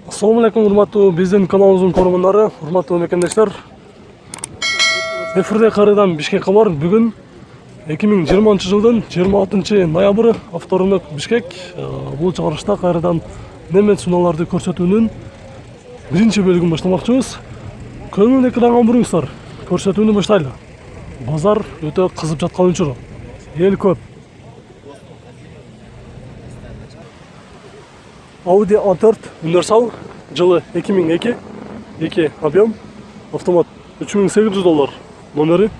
Assalamu alaikum, урматтуу биздин каналыбыздын көрөрмөндөрү, урматтуу мекендештер. Эфирде кайрадан Бишкек кабар. Бүгүн 2020-жылдын 26-ноябры, авторунок Бишкек. Бул чыгарышта кайрадан немет суналарды көрсөтүүнүн биринчи бөлүгүн баштамакчыбыз. Көңүл экранга буруңуздар. Көрсөтүүнү баштайлы. Базар өтө кызып жаткан учуру. Эл көп. Audi A4 универсал, жылы 2002, 2 объем, автомат $3800, номери.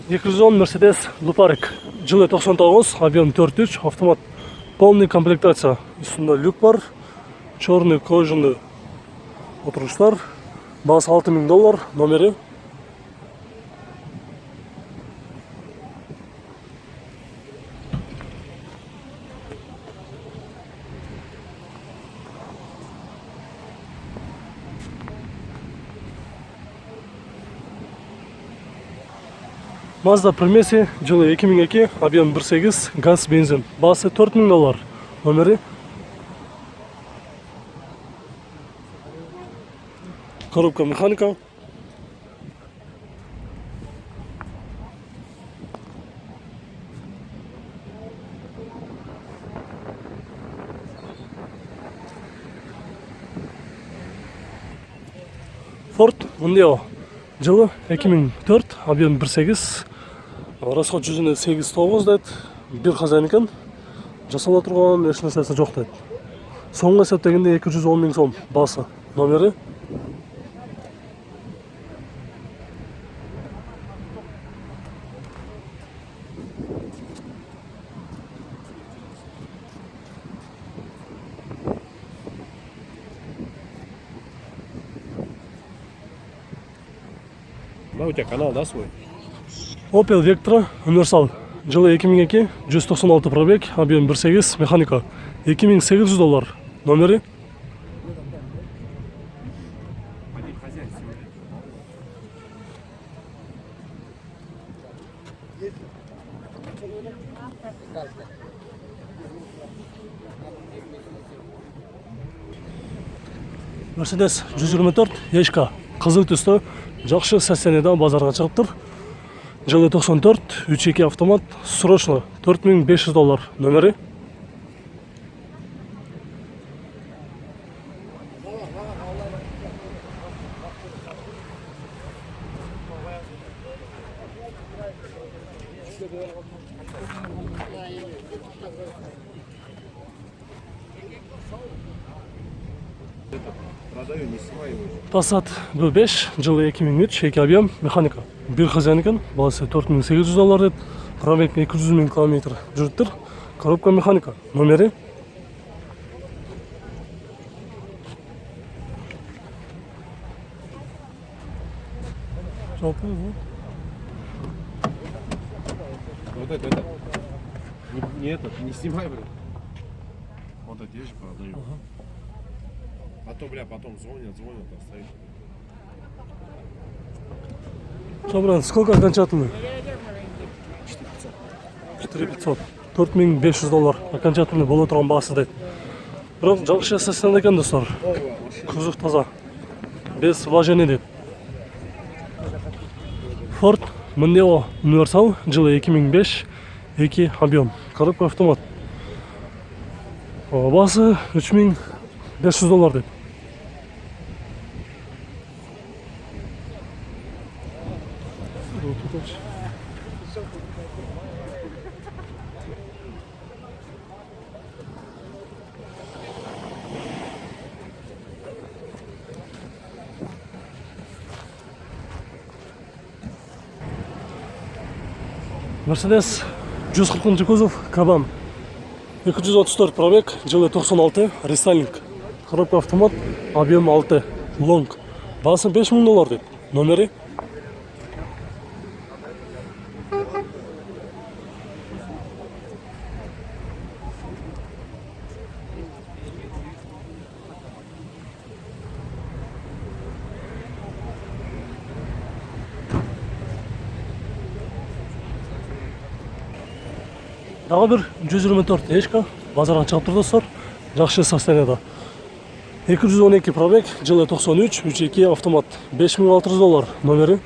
Mercedes Luparik, жылы 99, объем 4.3, автомат. Полный комплектация. Üstünde люк бар, черный кожаный отыргычтар, басы $6000, номери. Mazda Primesi, жылы 2002, объем 1.8, газ, бензин, басы $4000, номери. Коробка механика. Ford Mondeo, жылы 2004, объем 1.8, расход жүзүнө 8-9 дейт. Бир хазяин экен. Жасала турган эч нерсеси жок дейт. Соңго эсептегенде 210 000 сом, басы, номери. У тебя канал, да, свой? Opel Vectra универсал, жылы 2002, 196 пробег, объем 1.8, механика, $2800, номери. Mercedes 124, ешка, кызыл түстө, жакшы состояниеда базарга чыгыптыр. Жылы 94, 3.2 автомат, срочно $4500, номери. Продаю, не снимай его. Passat B5, жылы 2003, 2 объем, механика. Бир хозяин экен, басы $4800 дейт. Пробег 200 000 км жүрүптүр. Коробка механика, номери. Вот это. Не этот, не снимай, блин. Вот эти вещи продаю. А то, бля, потом звонят, а стоит. Собран, сколько окончательный? 4500. $4500 окончательный боло турган баасы дейт. Бирок жакшы состояние экен, достор. Кузов таза. Без вложений дейт. Ford Mondeo универсал, жылы 2005, 2 объем, коробка автомат. Басы $3500 дейт. Mercedes 140 кузов, Кабан, 234 пробег, жылы 96, рестайлинг, коробка автомат, объем 6, лонг, басы $5000 дейт, номери. Тағы бір 124 ешка базарға шығып тұр достар. Жақсы состояниеда. 212 пробег, жылы 93, 3.2 автомат. $5600 номері.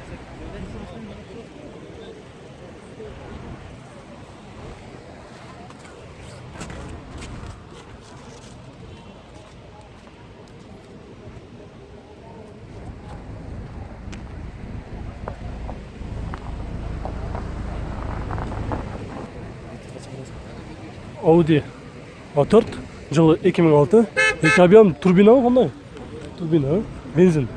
Audi A4, жылы 2006, екі объем турбина қандай? Турбина, бензин.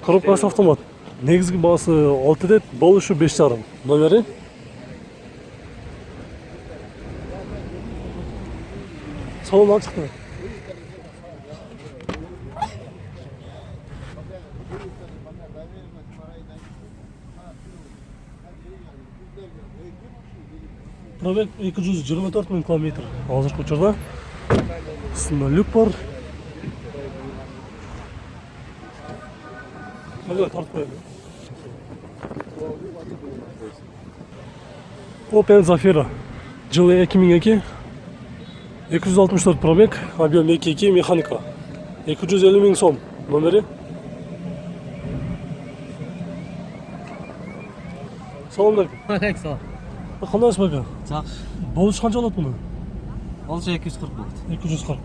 Коробкасы автомат. Негізгі бағасы 6 дет, бол үші 5,5. Номері. Салон ашық. Пробег 224 000 км. Алғашқы учарда. Үстінде люк бар. Мына тартып қояды. Opel Zafira. Жылы 2002. 264 пробег, объем 2.2 механика. 250 000 сом. Номері. Салам алейкум. Алейкум. Қандай бака? Жақсы. Болуш қанша алады бұны? Ол 240 болды. 240.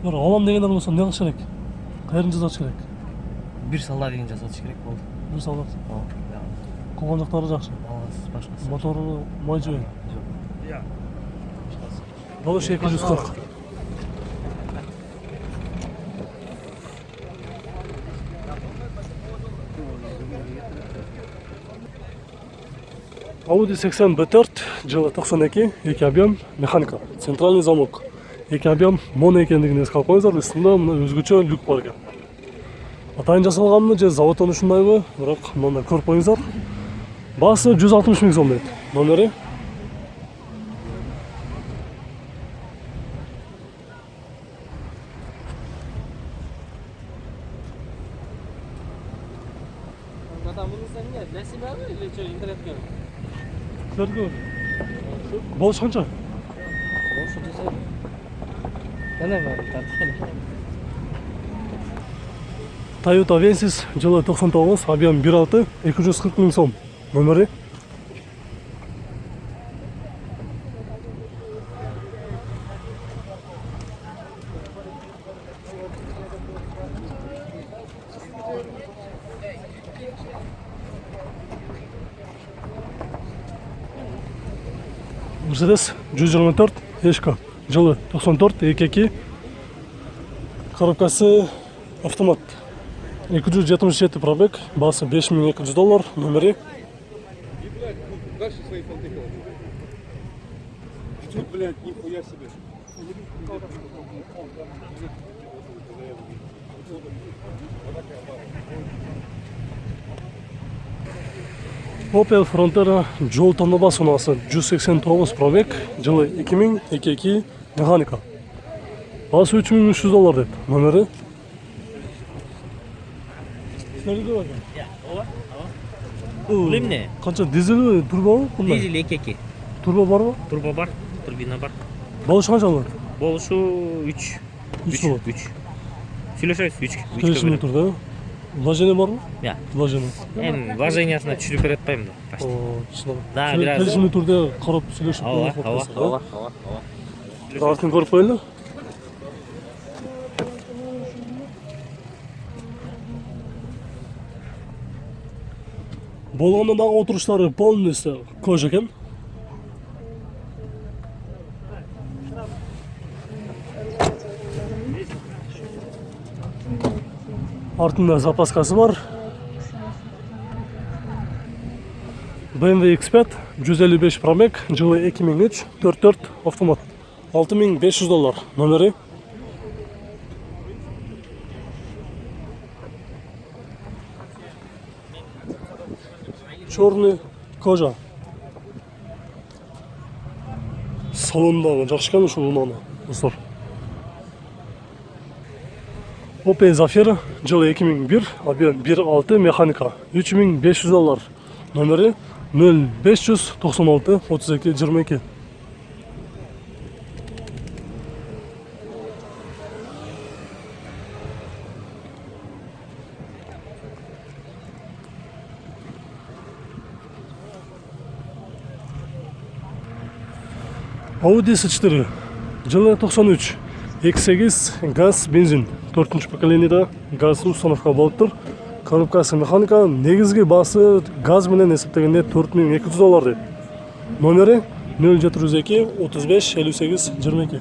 Бір алам дегендер болса не қылыш керек? Қайрын жасатыш керек? Bir сала деген жасатыш керек болды. Bir салат. Иә. Қойған жақтары жақсы. Башқасы. Моторы май жөйін. Жоқ. Болуш 240. Audi 80 B4, жылы 92, екі объем, механика, центральный замок. Екі объем, моно екендігін еске алып қойыңыздар, үстінде мына өзгөчө люк бар екен. Атайын жасалғанмы, же заводтан ушундайбы, бирок мындай көрүп коюңуздар. Баасы 160 000 сом дейт. Номери. Болуш канча? Болушу десе. Кане бар, тартып. Toyota Avensis жылы 99, объем 1.6, 240 000 сом. Номери. Mercedes 124 ешка, жылы 94, 2.2, коробкасы автомат. 277 пробег, басы $5200, номери. Дальше свои понты колоть. Что, блядь, нихуя себе. Opel Frontera жол таңдама сонасы 189 пробег, жылы 2002 механика. Басы $3300 деп, номері. Білем не? Қанша дизель турбо бар? Дизель 2.2. Турбо бар ба? Турбо бар, турбина бар. Болуш қанша алады? Болушу 3. Үч болады. 3. Сөйлешайыз 3. Келісімде тұр да? Вложение бар ма? Иә. Вложение. Эми вложениясына түшүрүп бере атпайм да. Почти. Да, бираз. Келісімде түрде қарап сөйлесіп Ооба. Артын көріп қояйын. Болғанда дағы отырыштары полностью кожа екен. Артында запаскасы бар. BMW X5 155 пробег, жылы 2003, 4.4 автомат. $6500, номері. Черный кожа. Салондағы жақсы екен ұшы ұнаны. Достар. Opel Zafira, жылы 2001, объем 1.6 механика, $3500, номері 0596 32 22. Audi S4 жылы 93 2.8 газ бензин 4-ші поколенияда газ установка болып тұр. Коробкасы механика, негізгі басы газ менен есептегенде $4200 дейді. Номері 0702 35 58 22.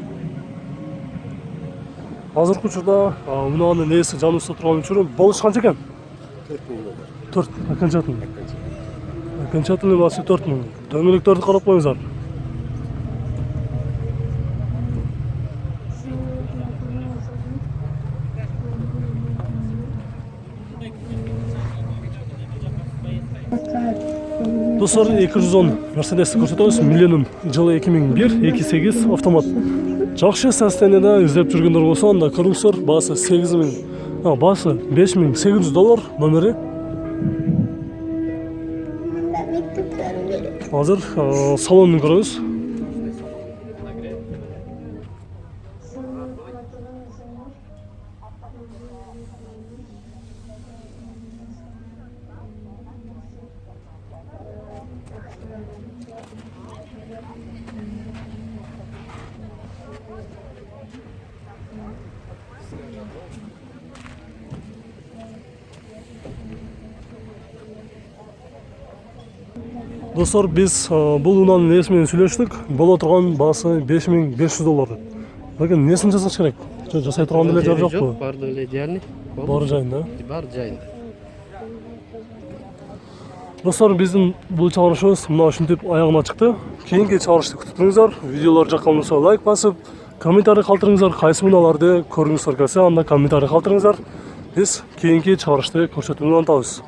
Азыркы учурда унаанын ээси жаныбызда турган үчүн болуш канча экен? 4 окончательный. Окончательный басы 4000. Дөңгөлөктөрдү карап коюңуздар. Достор, 210 Mercedes'ti көрсөтөбүз. Millennium жылы 2001 2.8 автомат. Жакшы состояниеда издеп жүргөндөр болсо, анда көрүңүздөр, басы $5800, номери. Азыр салонун көрөбүз. Достор, биз бул унаанын ээси менен сүйлөштүк. Боло турган баасы $5500 деп. Лекин несин жасаш керек? Жасай турган эле жер жокпу? Бардыгы эле идеальный. Баары жайында. Бар жайында. Достор, биздин бул чыгарышыбыз мына ушинтип аягына чыкты. Кийинки чыгарышты күтүп туруңуздар. Видеолор жаккан болсо лайк басып, комментарий калтырыңыздар. Кайсы унааларды көргүңүздөр келсе, анда комментарий калтырыңыздар. Биз кийинки чыгарышты көрсөтүүнү антабыз.